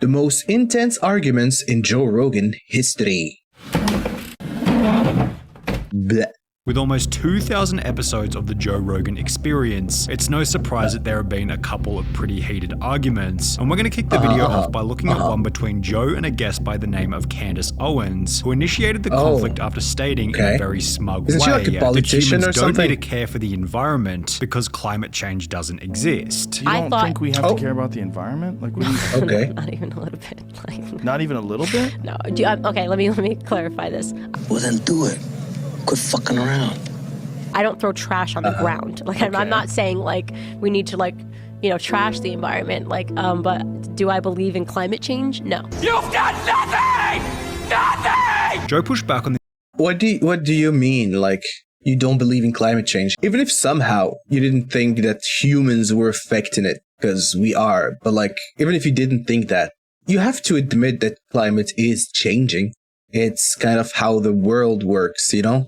The most intense arguments in Joe Rogan history. Blech. With almost 2,000 episodes of the Joe Rogan Experience, it's no surprise that there have been a couple of pretty heated arguments, and we're going to kick the video off by looking at one between Joe and a guest by the name of Candace Owens, who initiated the conflict after stating in a very smug Isn't she like a politician that or humans something? don't need to care for the environment because climate change doesn't exist. You don't think we have to care about the environment? Like, what do you Okay. Not even a little bit. Like, Not even a little bit? no. Okay, let me clarify this. Well, then do it. Quit fucking around. I don't throw trash on the ground. Like, I'm not saying like we need to trash the environment. Like, but do I believe in climate change? No. You've done nothing! Nothing! Joe pushed back on the What do you mean? Like, you don't believe in climate change? Even if somehow you didn't think that humans were affecting it, because we are, but like, even if you didn't think that, you have to admit that climate is changing. It's kind of how the world works, you know?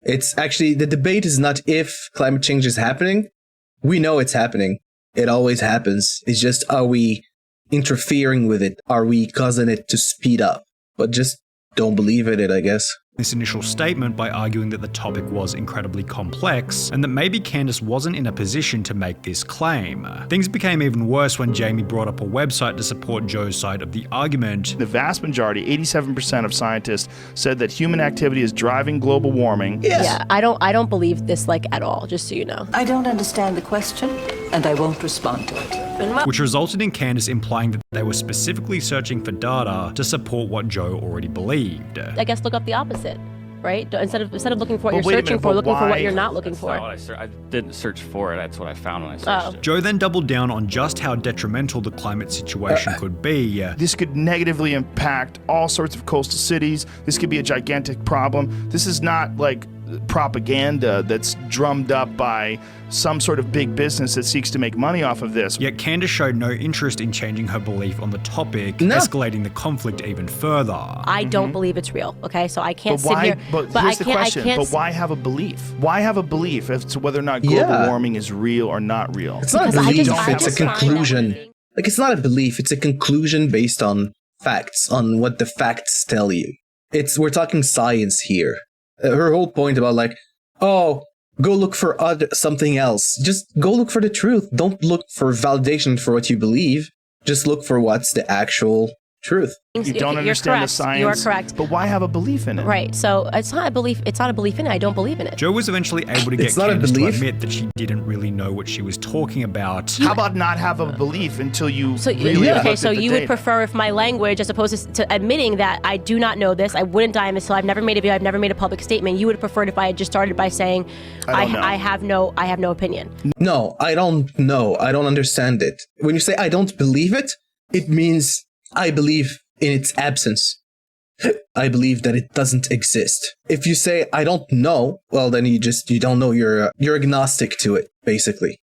It's actually, the debate is not if climate change is happening. We know it's happening. It always happens. It's just, are we interfering with it? Are we causing it to speed up? But just don't believe in it, I guess. this initial statement by arguing that the topic was incredibly complex and that maybe Candace wasn't in a position to make this claim. Things became even worse when Jamie brought up a website to support Joe's side of the argument. The vast majority, 87% of scientists, said that human activity is driving global warming. Yeah, I don't believe this at all, just so you know. I don't understand the question, and I won't respond to it. Which resulted in Candace implying that they were specifically searching for data to support what Joe already believed. I guess look up the opposite, right? Instead of looking for what But you're wait a searching minute, for, but looking for why? what you're not looking That's for. not what I didn't search for it. That's what I found when I searched it. Joe then doubled down on just how detrimental the climate situation could be. This could negatively impact all sorts of coastal cities. This could be a gigantic problem. This is not like propaganda that's drummed up by some sort of big business that seeks to make money off of this. Yet Candace showed no interest in changing her belief on the topic, No. escalating the conflict even further. I don't believe it's real, okay? So I can't But why? sit here. But I here's the can't- question. I can't But why have a belief? Why have a belief as to whether or not global Yeah. warming is real or not real? It's not a Because I belief, just- I it's a just find that conclusion. thing- Like, it's not a belief, it's a conclusion based on facts, on what the facts tell you. We're talking science here. Her whole point about like, oh, go look for something else. Just go look for the truth. Don't look for validation for what you believe. Just look for what's the actual truth. You don't You're understand the correct. science. You are correct. But why have a belief in it? Right. So it's not a belief. It's not a belief in it. I don't believe in it. Joe was eventually able to get It's not a Candace to belief. admit that she didn't really know what she was talking about. How about not have a belief until you So really have okay, looked so at the you would data? prefer if my language, as opposed to admitting that I do not know this, I wouldn't die until I've never made a video, I've never made a public statement. You would have preferred if I had just started by saying, I don't know. I have no opinion. No, I don't know. I don't understand it. When you say I don't believe it, it means I believe in its absence. I believe that it doesn't exist. If you say I don't know, well then you don't know. You're agnostic to it, basically.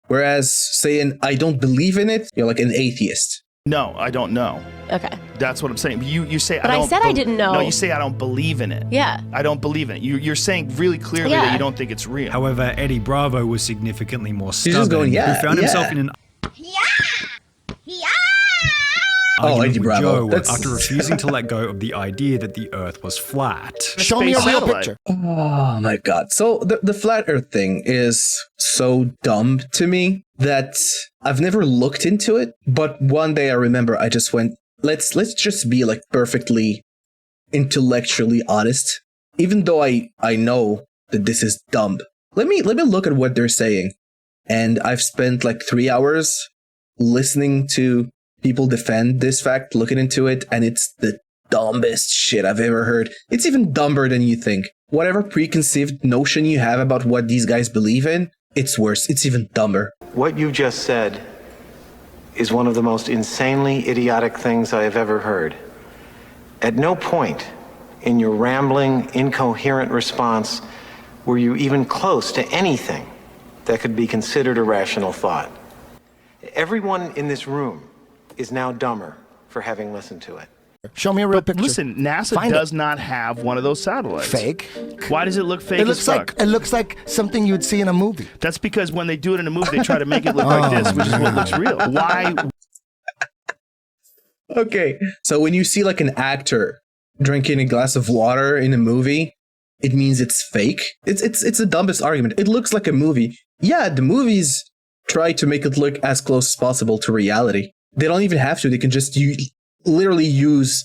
Whereas saying I don't believe in it, you're like an atheist. No, I don't know. Okay. That's what I'm saying. You say But I I don't said I didn't know. No, you say I don't believe in it. Yeah. I don't believe in it. You're saying really clearly Yeah. that you don't think it's real. However, Eddie Bravo was significantly more stubborn. just going, yeah, he found himself yeah. in an Oh, argument Eddie with Bravo. Joe That's- after refusing to let go of the idea that the Earth was flat. Show me a Space real satellite. picture. Oh my god. So the flat earth thing is so dumb to me that I've never looked into it, but one day I remember I just went, let's just be like perfectly intellectually honest. Even though I know that this is dumb. Let me look at what they're saying. And I've spent like 3 hours listening to people defend this fact, looking into it, and it's the dumbest shit I've ever heard. It's even dumber than you think. Whatever preconceived notion you have about what these guys believe in, it's worse. It's even dumber. What you just said is one of the most insanely idiotic things I have ever heard. At no point in your rambling, incoherent response were you even close to anything that could be considered a rational thought. Everyone in this room is now dumber for having listened to it. Show me a real picture. Listen, NASA Find does it. not have one of those satellites. Fake. Why does it look fake It as looks fuck? like something you'd see in a movie. That's because when they do it in a movie, they try to make it look like this, which is what looks real. Why? Okay, so when you see like an actor drinking a glass of water in a movie, it means it's fake. It's the dumbest argument. It looks like a movie. Yeah, the movies try to make it look as close as possible to reality. They don't even have to. They can just literally use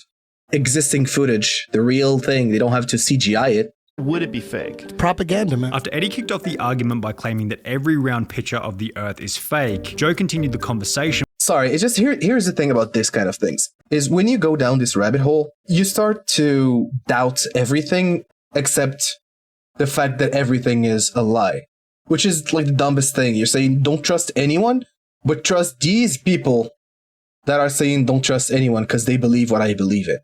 existing footage, the real thing. They don't have to CGI it. Would it be fake? Propaganda, man. After Eddie kicked off the argument by claiming that every round picture of the Earth is fake, Joe continued the conversation. Sorry, it's just here's the thing about this kind of things, is when you go down this rabbit hole, you start to doubt everything except the fact that everything is a lie, which is like the dumbest thing. You're saying don't trust anyone, but trust these people that are saying don't trust anyone because they believe what I believe in.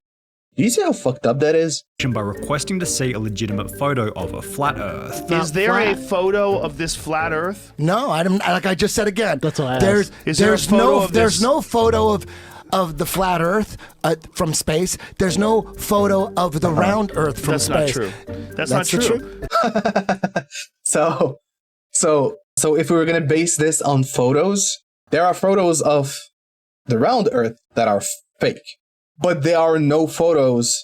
Do you see how fucked up that is? By requesting to see a legitimate photo of a flat Earth. Is there a photo of this flat Earth? No, like I just said again. That's what I there's asked. There's no photo of the flat Earth from space. There's no photo of the round Earth from space. That's not true. That's not true. So if we were gonna base this on photos, there are photos of the round Earth that are fake. But there are no photos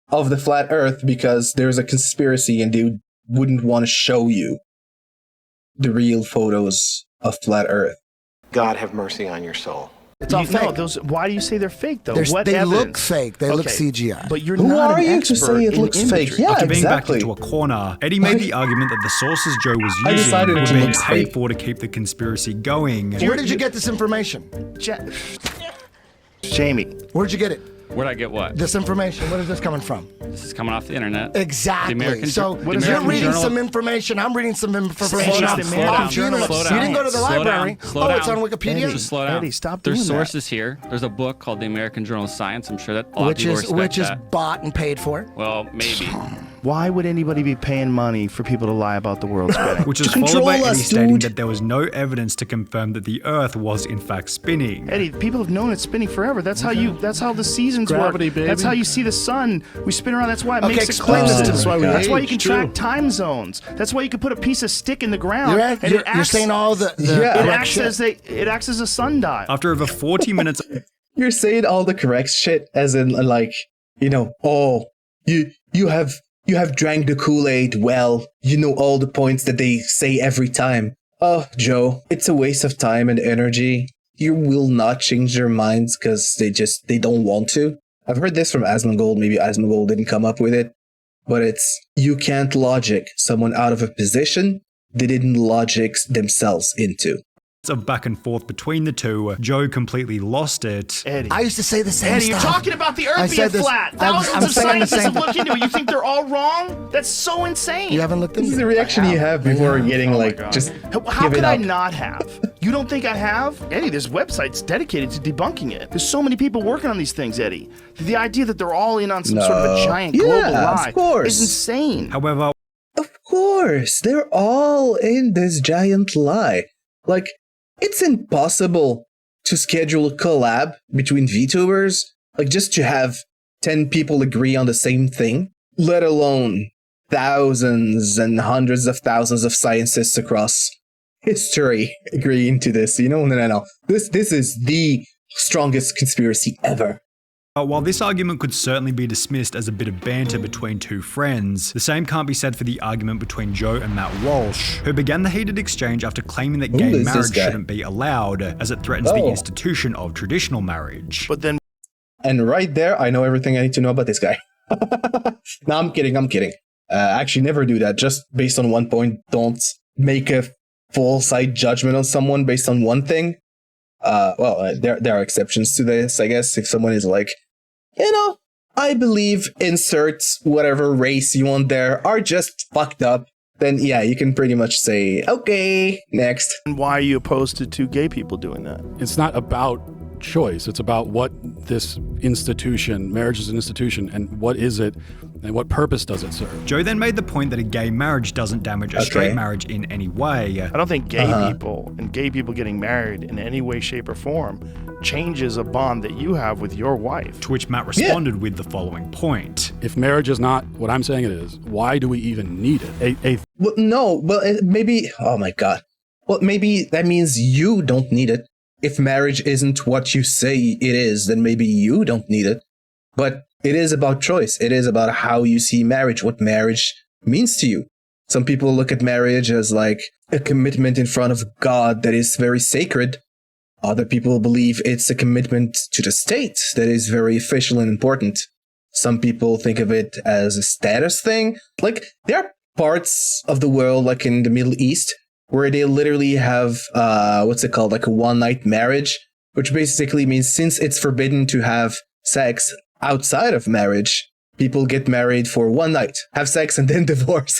of the flat Earth because there's a conspiracy and they wouldn't want to show you the real photos of flat Earth. God have mercy on your soul. It's all fake. No, why do you say they're fake, though? What they evidence? look fake. They look CGI. But you're Who not are an you to expert say it in looks imagery. fake? Yeah, After being exactly. backed into a corner, Eddie made the argument that the sources Joe was I using decided were it being looks paid fake. for to keep the conspiracy going. Where did you get this information? Jamie. Where'd you get it? Where'd I get what? This information. Where is this coming from? This is coming off the internet. Exactly. The American So the you're American reading Journal- some information. I'm reading some information. Slow off down, the slow down, internet. slow You down. didn't go to the Slow down, library. slow It's down. on Wikipedia. Just slow down. Eddie, stop There's doing that. sources here. There's a book called the American Journal of Science. I'm sure that a lot of people respect Which is that. bought and paid for. Well, maybe. Why would anybody be paying money for people to lie about the world spinning? Which is To followed control by Eddie us, stating dude. that there was no evidence to confirm that the Earth was in fact spinning. Eddie, people have known it's spinning forever. That's how the seasons Gravity, work. baby. That's how you see the sun. We spin around. That's why it Okay, makes it explain this close. to me. That's why we That's why you age, can too. track time zones. That's why you can put a piece of stick in the ground. You're saying all the Yeah. it correct acts shit. it acts as a sundial. After over 40 minutes You're saying all the correct shit, as in like, oh, you have drank the Kool-Aid well. You know all the points that they say every time. Oh, Joe, it's a waste of time and energy. You will not change their minds because they don't want to. I've heard this from Asmongold. Maybe Asmongold didn't come up with it. But it's, you can't logic someone out of a position they didn't logic themselves into. of back and forth between the two, Joe completely lost it. Eddie. I used to say the same Eddie, stuff. you're talking about the I Earth being said this- flat. I'm Thousands of saying the scientists same have looked into it. You think they're all wrong? That's so insane. You haven't looked into This is the reaction you have before getting just How giving could I up. not have? You don't think I have? Eddie, there's websites dedicated to debunking it. There's so many people working on these things, Eddie. The idea that they're all in on some sort of a giant global Yeah, of lie course. is insane. However, Of course, they're all in this giant lie. Like, it's impossible to schedule a collab between VTubers, like just to have 10 people agree on the same thing, let alone thousands and hundreds of thousands of scientists across history agreeing to this. No. This is the strongest conspiracy ever. while this argument could certainly be dismissed as a bit of banter between two friends, the same can't be said for the argument between Joe and Matt Walsh, who began the heated exchange after claiming that Who gay is this marriage guy? shouldn't be allowed, as it threatens the Oh. institution of traditional marriage. But then And right there, I know everything I need to know about this guy. No, I'm kidding. Actually, never do that. Just based on one point, don't make a full-side judgment on someone based on one thing. There are exceptions to this, I guess. If someone is like, I believe insert whatever race you want there are just fucked up, then yeah, you can pretty much say, okay, next. why are you opposed to two gay people doing that? It's not about choice. It's about what this institution, marriage is an institution, and what is it, and what purpose does it serve? Joe then made the point that a gay marriage doesn't damage a straight marriage in any way. I don't think gay people and gay people getting married in any way, shape, or form changes a bond that you have with your wife. To which Matt responded with the following point. If marriage is not what I'm saying it is, why do we even need it? Maybe, oh my god. Well, maybe that means you don't need it. if marriage isn't what you say it is, then maybe you don't need it. But it is about choice. It is about how you see marriage, what marriage means to you. Some people look at marriage as like a commitment in front of God that is very sacred. Other people believe it's a commitment to the state that is very official and important. Some people think of it as a status thing. Like, there are parts of the world, like in the Middle East, where they literally have, what's it called? Like a one-night marriage, which basically means since it's forbidden to have sex outside of marriage, people get married for one night, have sex, and then divorce.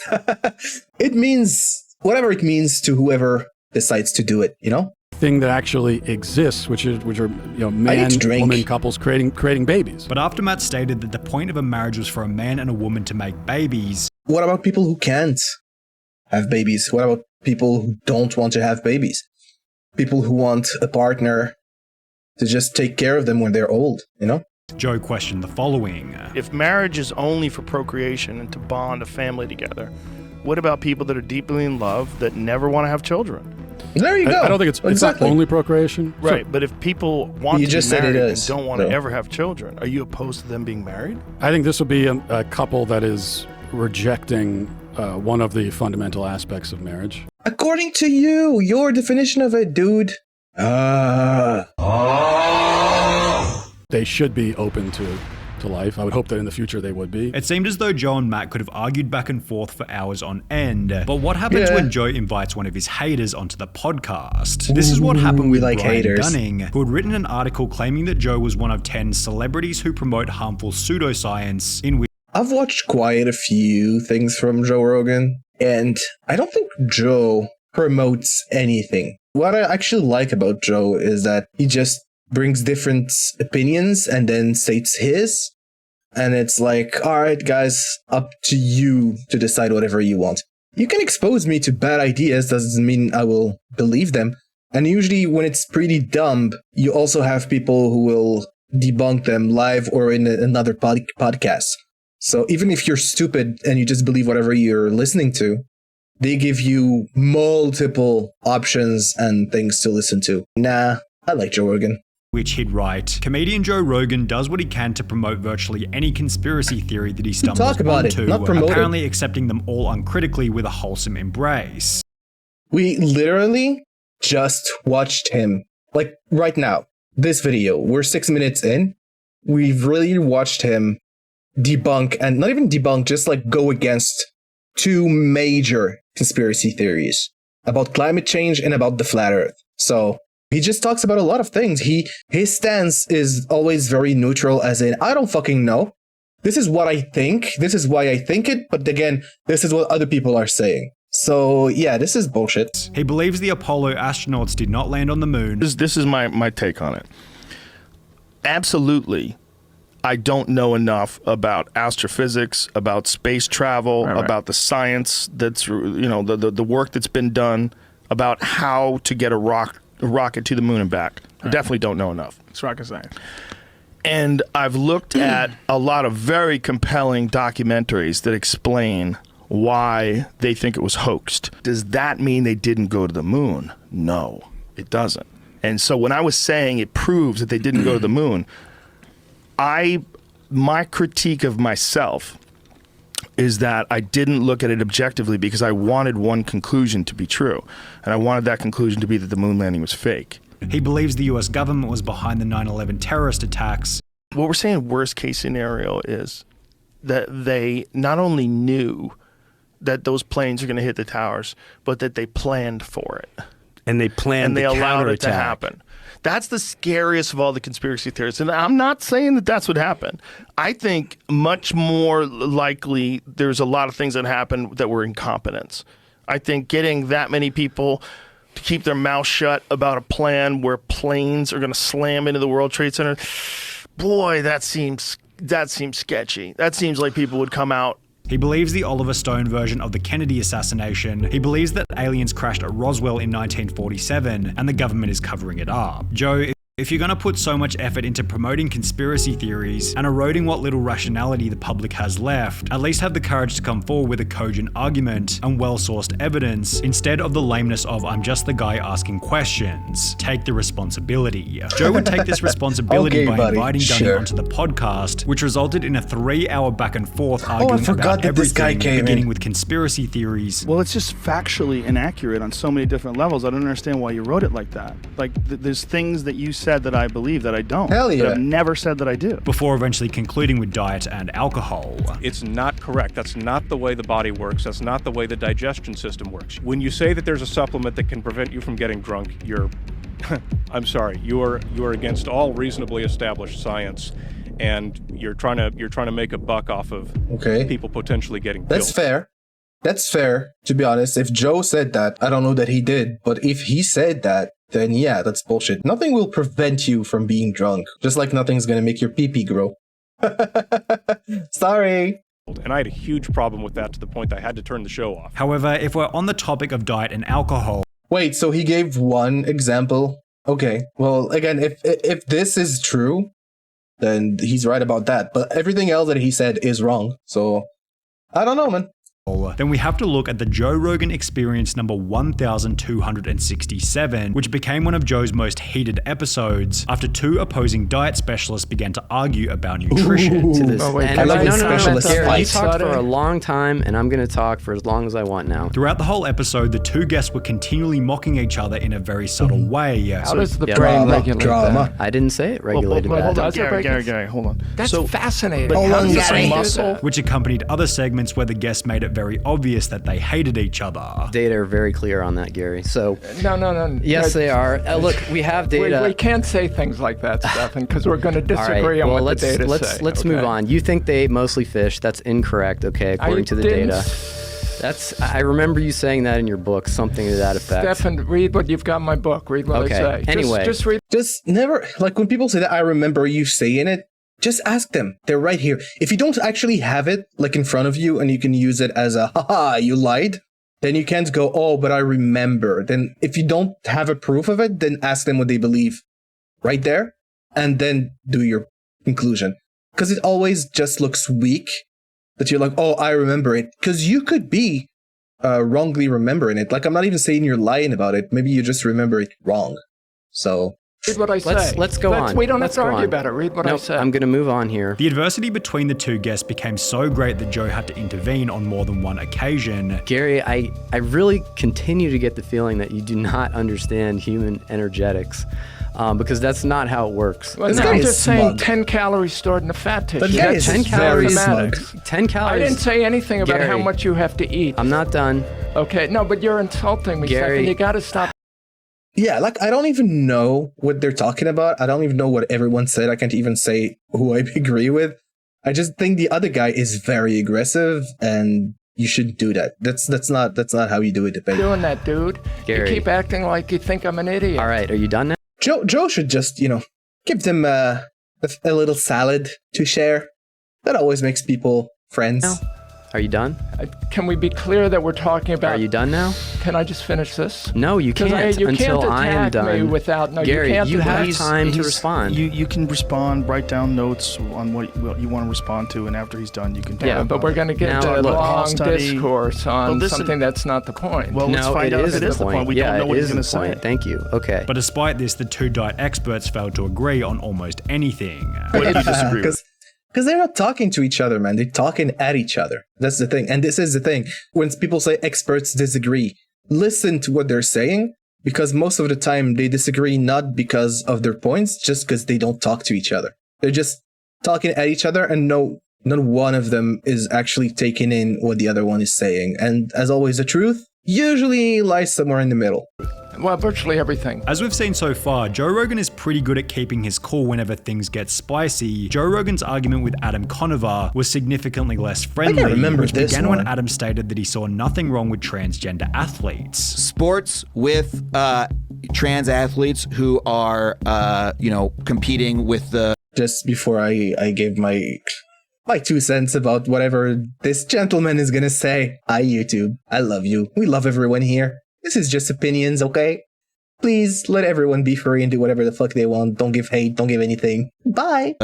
It means whatever it means to whoever decides to do it, you know? Thing that actually exists, which are man-woman couples creating babies. But after Matt stated that the point of a marriage was for a man and a woman to make babies. What about people who can't have babies? What about people who don't want to have babies? People who want a partner to just take care of them when they're old, you know? Joe questioned the following. If marriage is only for procreation and to bond a family together, what about people that are deeply in love that never want to have children? There you go. I don't think it's not only procreation. Right, but if people want to be married and don't want to No. ever have children, are you opposed to them being married? I think this would be a couple that is rejecting one of the fundamental aspects of marriage. According to you, your definition of it, dude. They should be open to life. I would hope that in the future they would be. It seemed as though Joe and Matt could have argued back and forth for hours on end. But what happens when Joe invites one of his haters onto the podcast? This is what happened with Brian Dunning, who had written an article claiming that Joe was one of 10 celebrities who promote harmful pseudoscience in which I've watched quite a few things from Joe Rogan, and I don't think Joe promotes anything. What I actually like about Joe is that he just brings different opinions and then states his. And it's like, all right, guys, up to you to decide whatever you want. You can expose me to bad ideas, doesn't mean I will believe them. And usually when it's pretty dumb, you also have people who will debunk them live or in another podcast. So even if you're stupid and you just believe whatever you're listening to, they give you multiple options and things to listen to. Nah, I like Joe Rogan. Which he'd write, comedian Joe Rogan does what he can to promote virtually any conspiracy theory that he stumbles onto, apparently accepting them all uncritically with a wholesome embrace. We literally just watched him, like right now, this video, we're 6 minutes in, we've really watched him debunk, and not even debunk, just like go against two major conspiracy theories about climate change and about the flat earth. So he just talks about a lot of things. His stance is always very neutral, as in, I don't fucking know. This is what I think. This is why I think it. But again, this is what other people are saying. So yeah, this is bullshit. He believes the Apollo astronauts did not land on the moon. This is my take on it. Absolutely. I don't know enough about astrophysics, about space travel, about the science that's, the work that's been done, about how to get a rocket to the moon and back. I definitely don't know enough. It's rocket science. And I've looked at a lot of very compelling documentaries that explain why they think it was hoaxed. Does that mean they didn't go to the moon? No, it doesn't. And so when I was saying it proves that they didn't go to the moon, my critique of myself is that I didn't look at it objectively because I wanted one conclusion to be true. And I wanted that conclusion to be that the moon landing was fake. He believes the US government was behind the 9/11 terrorist attacks. What we're saying worst case scenario is that they not only knew that those planes are going to hit the towers, but that they planned for it. And they planned and they the allowed it to counterattack. happen. That's the scariest of all the conspiracy theories. And I'm not saying that that's what happened. I think much more likely there's a lot of things that happened that were incompetence. I think getting that many people to keep their mouth shut about a plan where planes are going to slam into the World Trade Center, boy, that seems sketchy. That seems like people would come out. He believes the Oliver Stone version of the Kennedy assassination. He believes that aliens crashed at Roswell in 1947 and the government is covering it up. Joe If you're going to put so much effort into promoting conspiracy theories and eroding what little rationality the public has left, at least have the courage to come forward with a cogent argument and well-sourced evidence instead of the lameness of I'm just the guy asking questions. Take the responsibility. Joe would take this responsibility by inviting Dunning onto the podcast, which resulted in a 3-hour back and forth arguing about everything, beginning with conspiracy theories. Well, it's just factually inaccurate on so many different levels. I don't understand why you wrote it like that. Like, there's things that you said that I believe that I don't. Hell yeah. That I've never said that I do. Before eventually concluding with diet and alcohol. It's not correct. That's not the way the body works. That's not the way the digestion system works. When you say that there's a supplement that can prevent you from getting drunk, you're I'm sorry, you're against all reasonably established science, and you're trying to make a buck off of people potentially getting killed. That's fair. That's fair, to be honest. If Joe said that, I don't know that he did, but if he said that, then yeah, that's bullshit. Nothing will prevent you from being drunk, just like nothing's gonna make your pee-pee grow. Sorry. And I had a huge problem with that to the point that I had to turn the show off. However, if we're on the topic of diet and alcohol... Wait, so he gave one example? Okay, well, again, if this is true, then he's right about that. But everything else that he said is wrong, so I don't know, man. Then we have to look at the Joe Rogan Experience number 1267, which became one of Joe's most heated episodes after two opposing diet specialists began to argue about nutrition. I like the specialist fight. You talked for a long time, and I'm going to talk for as long as I want now. Throughout the whole episode, the two guests were continually mocking each other in a very subtle way. How does the brain regulate that? I didn't say it regulated that. Hold on, Gary, hold on. That's fascinating. But how does the muscle... Which accompanied other segments where the guests made it very obvious that they hated each other. Data are very clear on that, Gary. So no. Yes, they are. Look, we have data. We can't say things like that, Stefan, because we're going to disagree on what the data say. Let's move on. You think they ate mostly fish? That's incorrect. Okay, according to the data. I remember you saying that in your book, something to that effect. Stefan, read what you've got in my book. Read what I say. Anyway, just read. Just never, like when people say that I remember you saying it, just ask them. They're right here. If you don't actually have it like in front of you and you can use it as a haha, you lied, then you can't go, oh, but I remember. Then if you don't have a proof of it, then ask them what they believe right there and then do your conclusion. Because it always just looks weak that you're like, oh, I remember it. Because you could be wrongly remembering it. Like, I'm not even saying you're lying about it. Maybe you just remember it wrong. So... Read what I say. Let's go on. We don't have to argue about it. Read what I say. I'm going to move on here. The adversity between the two guests became so great that Joe had to intervene on more than one occasion. Gary, I really continue to get the feeling that you do not understand human energetics. Because that's not how it works. Well, no, I'm just saying 10 calories stored in the fat tissue. But That's 10 calories. 10 calories. I didn't say anything about how much you have to eat. I'm not done. Okay, no, but you're insulting me, Stefan. You got to stop. Yeah, like I don't even know what they're talking about. I don't even know what everyone said. I can't even say who I agree with. I just think the other guy is very aggressive, and you shouldn't do that. That's not how you do it. Doing that, dude. Gary. You keep acting like you think I'm an idiot. All right, are you done now? Joe should just, give them a little salad to share. That always makes people friends. No. Are you done? Can we be clear that we're talking about... Are you done now? Can I just finish this? No, you can't until I am done. Gary, you have time to respond. You can respond, write down notes on what you want to respond to, and after he's done, you can... Yeah, but we're going to get into a long discourse on something that's not the point. Well, let's find out if it is the point. We don't know what he's going to say. Thank you. Okay. But despite this, the two diet experts failed to agree on almost anything. What did you disagree with? Because they're not talking to each other, man. They're talking at each other. That's the thing. And this is the thing. When people say experts disagree, listen to what they're saying, because most of the time they disagree not because of their points, just because they don't talk to each other. They're just talking at each other, and not one of them is actually taking in what the other one is saying. And as always, the truth usually lies somewhere in the middle. Well, virtually everything. As we've seen so far, Joe Rogan is pretty good at keeping his cool whenever things get spicy. Joe Rogan's argument with Adam Conover was significantly less friendly, which began when Adam stated that he saw nothing wrong with transgender athletes. Sports with trans athletes who are, competing with the... Just before I gave my 2 cents about whatever this gentleman is gonna say. Hi, YouTube. I love you. We love everyone here. This is just opinions, okay? please let everyone be free and do whatever the fuck they want. Don't give hate. Don't give anything. Bye.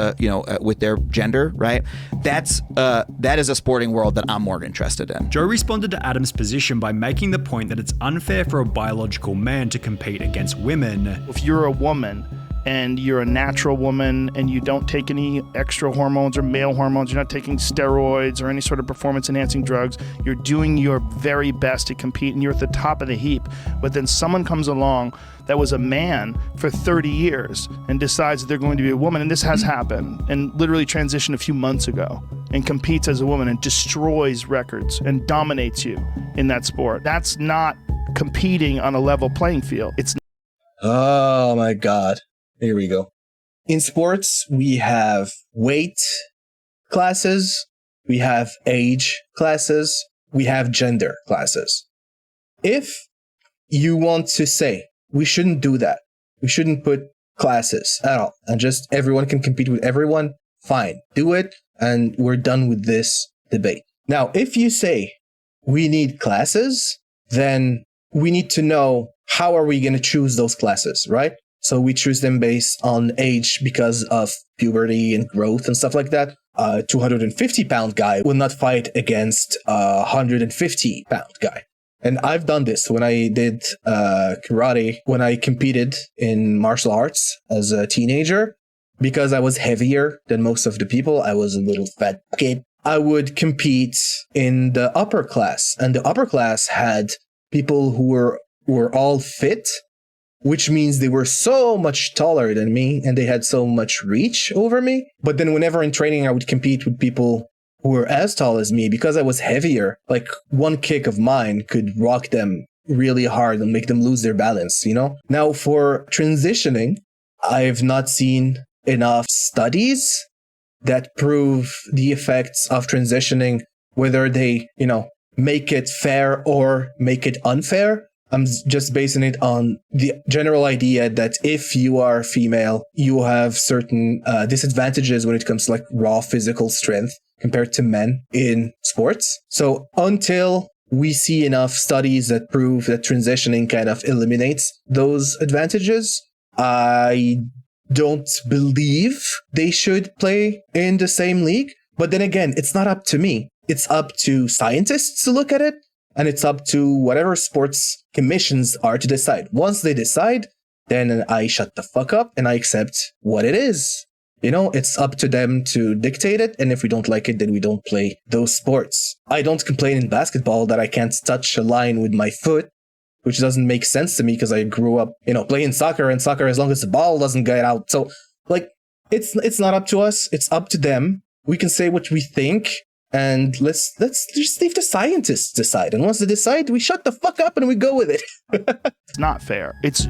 With their gender, right? That is a sporting world that I'm more interested in. Joe responded to Adam's position by making the point that it's unfair for a biological man to compete against women. If you're a woman and you're a natural woman and you don't take any extra hormones or male hormones, you're not taking steroids or any sort of performance-enhancing drugs, you're doing your very best to compete and you're at the top of the heap. But then someone comes along that was a man for 30 years and decides that they're going to be a woman, and this has happened, and literally transitioned a few months ago, and competes as a woman and destroys records and dominates you in that sport. That's not competing on a level playing field. Oh my God. Here we go. In sports, we have weight classes, we have age classes, we have gender classes. If you want to say we shouldn't do that, we shouldn't put classes at all, and just everyone can compete with everyone, fine, do it, and we're done with this debate. Now, if you say we need classes, then we need to know how are we going to choose those classes, right? So we choose them based on age because of puberty and growth and stuff like that. A 250-pound guy will not fight against a 150-pound guy. And I've done this when I did karate, when I competed in martial arts as a teenager. Because I was heavier than most of the people, I was a little fat kid. I would compete in the upper class. And the upper class had people who were all fit, which means they were so much taller than me and they had so much reach over me. But then whenever in training, I would compete with people who were as tall as me because I was heavier. Like one kick of mine could rock them really hard and make them lose their balance, you know? Now for transitioning, I've not seen enough studies that prove the effects of transitioning, whether they, make it fair or make it unfair. I'm just basing it on the general idea that if you are female, you have certain disadvantages when it comes to like raw physical strength compared to men in sports. So until we see enough studies that prove that transitioning kind of eliminates those advantages, I don't believe they should play in the same league. But then again, it's not up to me. It's up to scientists to look at it. And it's up to whatever sports commissions are to decide. Once they decide, then I shut the fuck up and I accept what it is. It's up to them to dictate it. And if we don't like it, then we don't play those sports. I don't complain in basketball that I can't touch a line with my foot, which doesn't make sense to me because I grew up, playing soccer, and soccer, as long as the ball doesn't get out. So it's not up to us. It's up to them. We can say what we think. And let's just leave the scientists decide. And once they decide, we shut the fuck up and we go with it. It's not fair. It's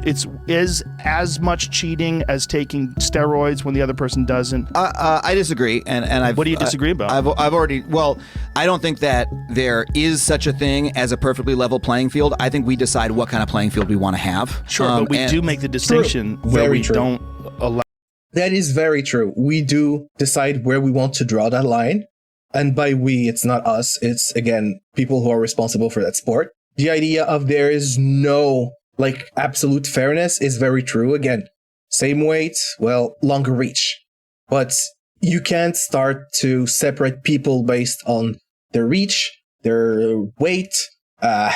as much cheating as taking steroids when the other person doesn't. I disagree. And what do you disagree about? I've already. Well, I don't think that there is such a thing as a perfectly level playing field. I think we decide what kind of playing field we want to have. Sure, but we do make the distinction where we don't allow. That is very true. We do decide where we want to draw that line. And by we, it's not us. It's, again, people who are responsible for that sport. The idea of there is no, absolute fairness is very true. Again, same weight, longer reach. But you can't start to separate people based on their reach, their weight,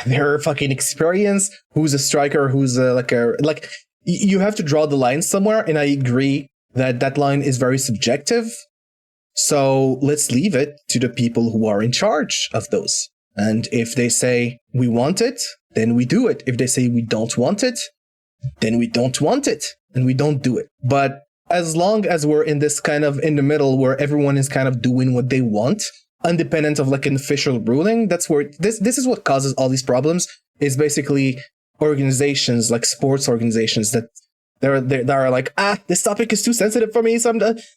their fucking experience, who's a striker, who's you have to draw the line somewhere. And I agree that line is very subjective. So let's leave it to the people who are in charge of those. And if they say we want it, then we do it. If they say we don't want it, then we don't want it and we don't do it. But as long as we're in this kind of in the middle where everyone is kind of doing what they want, independent of an official ruling, that's where this is what causes all these problems, is basically organizations like sports organizations that they're like, this topic is too sensitive for me. So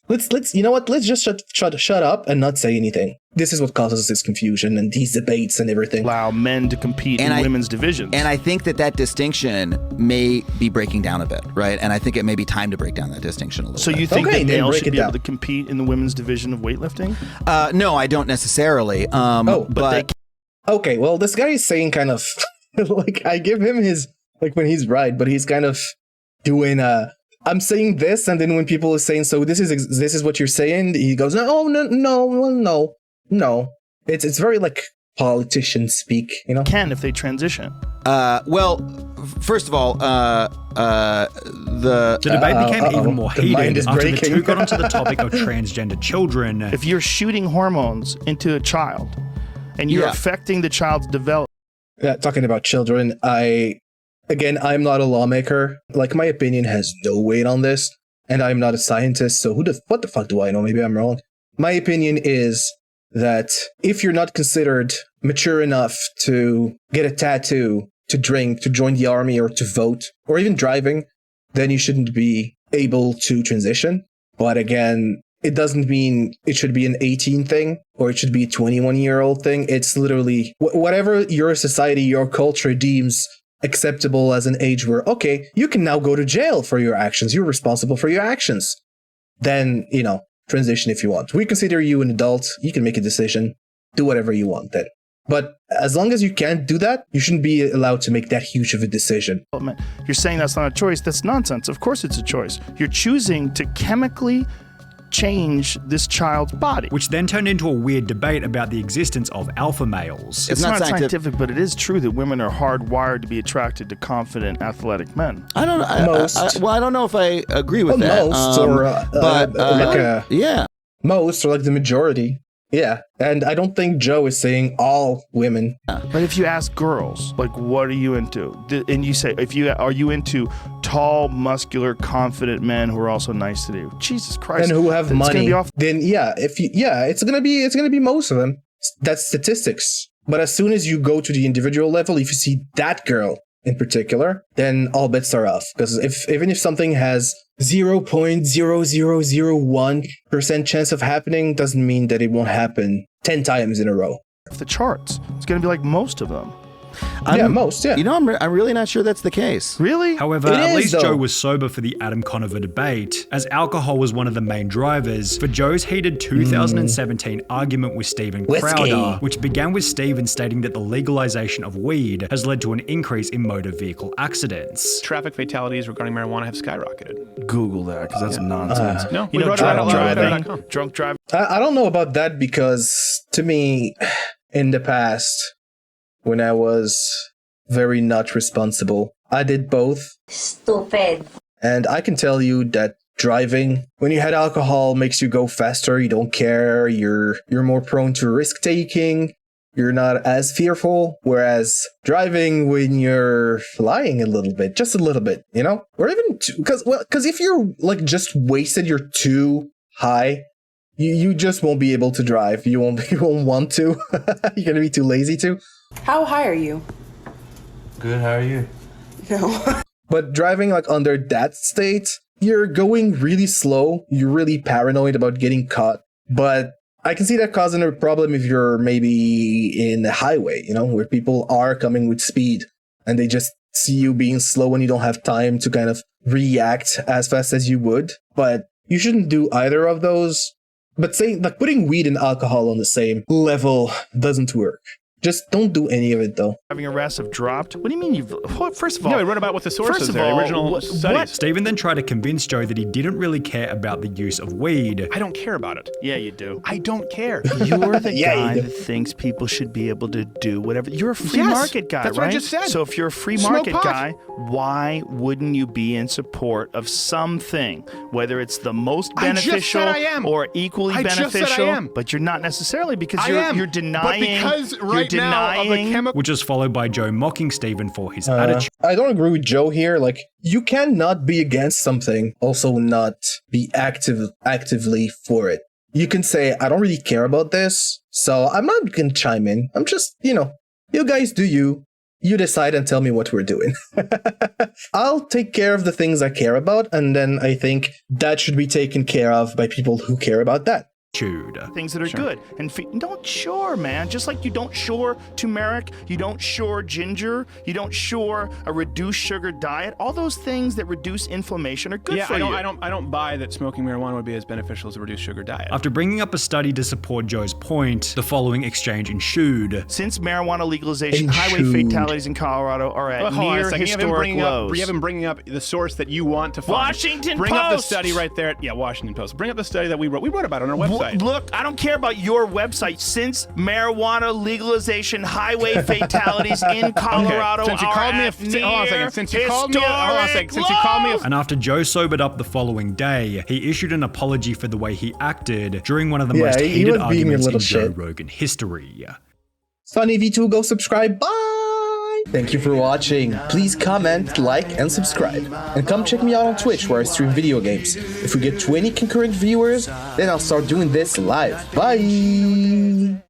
let's just shut up and not say anything. This is what causes this confusion and these debates and everything. Allow men to compete in women's divisions. And I think that distinction may be breaking down a bit, right? And I think it may be time to break down that distinction a little bit. So you think that males should be able to compete in the women's division of weightlifting? No, I don't necessarily. Okay, well, this guy is saying kind of I give him his like when he's right, but he's kind of doing I'm saying this, and then when people are saying, so this is what you're saying, he goes, no. It's very like politician speak, you know? Can if they transition. Well, first of all, the debate became even more heated after breaking. the two got onto the topic of transgender children. If you're shooting hormones into a child and you're affecting the child's development. Yeah, talking about children, I'm not a lawmaker. Like, my opinion has no weight on this, and I'm not a scientist, so what the fuck do I know? Maybe I'm wrong. My opinion is that if you're not considered mature enough to get a tattoo, to drink, to join the army, or to vote, or even driving, then you shouldn't be able to transition. But again, it doesn't mean it should be an 18 thing, or it should be a 21-year-old thing. It's literally whatever your society, your culture deems acceptable as an age where, okay, you can now go to jail for your actions. You're responsible for your actions. Then, transition if you want. We consider you an adult. You can make a decision. Do whatever you want then. But as long as you can't do that, you shouldn't be allowed to make that huge of a decision. You're saying that's not a choice. That's nonsense. Of course it's a choice. You're choosing to chemically change this child's body. Which then turned into a weird debate about the existence of alpha males. It's not scientific, but it is true that women are hardwired to be attracted to confident, athletic men. I don't know. I don't know if I agree with that. Most, or like the majority. Yeah, and I don't think Joe is saying all women. But if you ask girls, like, what are you into? And you say, are you into tall, muscular, confident men who are also nice to you? Jesus Christ. And who have money. Then it's gonna be most of them. That's statistics. But as soon as you go to the individual level, if you see that girl in particular, then all bets are off. Because even if something has 0.0001% chance of happening, doesn't mean that it won't happen 10 times in a row. The charts, it's going to be like most of them. Most. I'm really not sure that's the case. Really? However, at least Joe was sober for the Adam Conover debate, as alcohol was one of the main drivers for Joe's heated 2017 argument with Steven Crowder, which began with Steven stating that the legalization of weed has led to an increase in motor vehicle accidents. Traffic fatalities regarding marijuana have skyrocketed. Google that, because that's nonsense. No, drunk driving. I don't know about that, because to me, in the past, when I was very not responsible, I did both. Stupid. And I can tell you that driving, when you had alcohol, makes you go faster. You don't care. You're more prone to risk taking. You're not as fearful. Whereas driving, when you're flying a little bit, just a little bit, or even because if you're like just wasted, you're too high. You just won't be able to drive. You won't want to. You're gonna be too lazy to. How high are you? Good, how are you? No. But driving like under that state, you're going really slow. You're really paranoid about getting caught. But I can see that causing a problem if you're maybe in the highway, where people are coming with speed and they just see you being slow and you don't have time to kind of react as fast as you would. But you shouldn't do either of those. But saying like putting weed and alcohol on the same level doesn't work. Just don't do any of it, though. Having arrests have dropped? What do you mean you've... First of all... No, he wrote about what the sources are, the original studies. Steven then tried to convince Joe that he didn't really care about the use of weed. I don't care about it. Yeah, you do. I don't care. You're the guy that thinks people should be able to do whatever... You're a free market guy, that's right? What I just said. So if you're a free market guy, why wouldn't you be in support of something? Whether it's the most beneficial or equally beneficial. Just said I am. But you're not necessarily, because you're denying... But because now of the which is followed by Joe mocking Steven for his attitude. I don't agree with Joe here. Like, you cannot be against something, also not be actively for it. You can say, I don't really care about this, so I'm not going to chime in. I'm just, you guys do you. You decide and tell me what we're doing. I'll take care of the things I care about, and then I think that should be taken care of by people who care about that. things that are good. And don't shore, man. Just like you don't shore turmeric, you don't shore ginger, you don't shore a reduced sugar diet. All those things that reduce inflammation are good for you. I don't buy that smoking marijuana would be as beneficial as a reduced sugar diet. After bringing up a study to support Joe's point, the following exchange ensued. Since marijuana legalization, highway fatalities in Colorado are at near historic lows. You have him bringing up the source that you want to find. Washington Bring Post. up the study right there. Yeah, Washington Post. Bring up the study that we wrote. We wrote about it on our website. Look, I don't care about your website. Since marijuana legalization, highway fatalities in Colorado Since you called me And after Joe sobered up the following day, he issued an apology for the way he acted during one of the most heated arguments in Joe Rogan history. SunnyV2, go subscribe. Bye! Thank you for watching. Please comment, like, and subscribe. And come check me out on Twitch where I stream video games. If we get 20 concurrent viewers, then I'll start doing this live. Bye!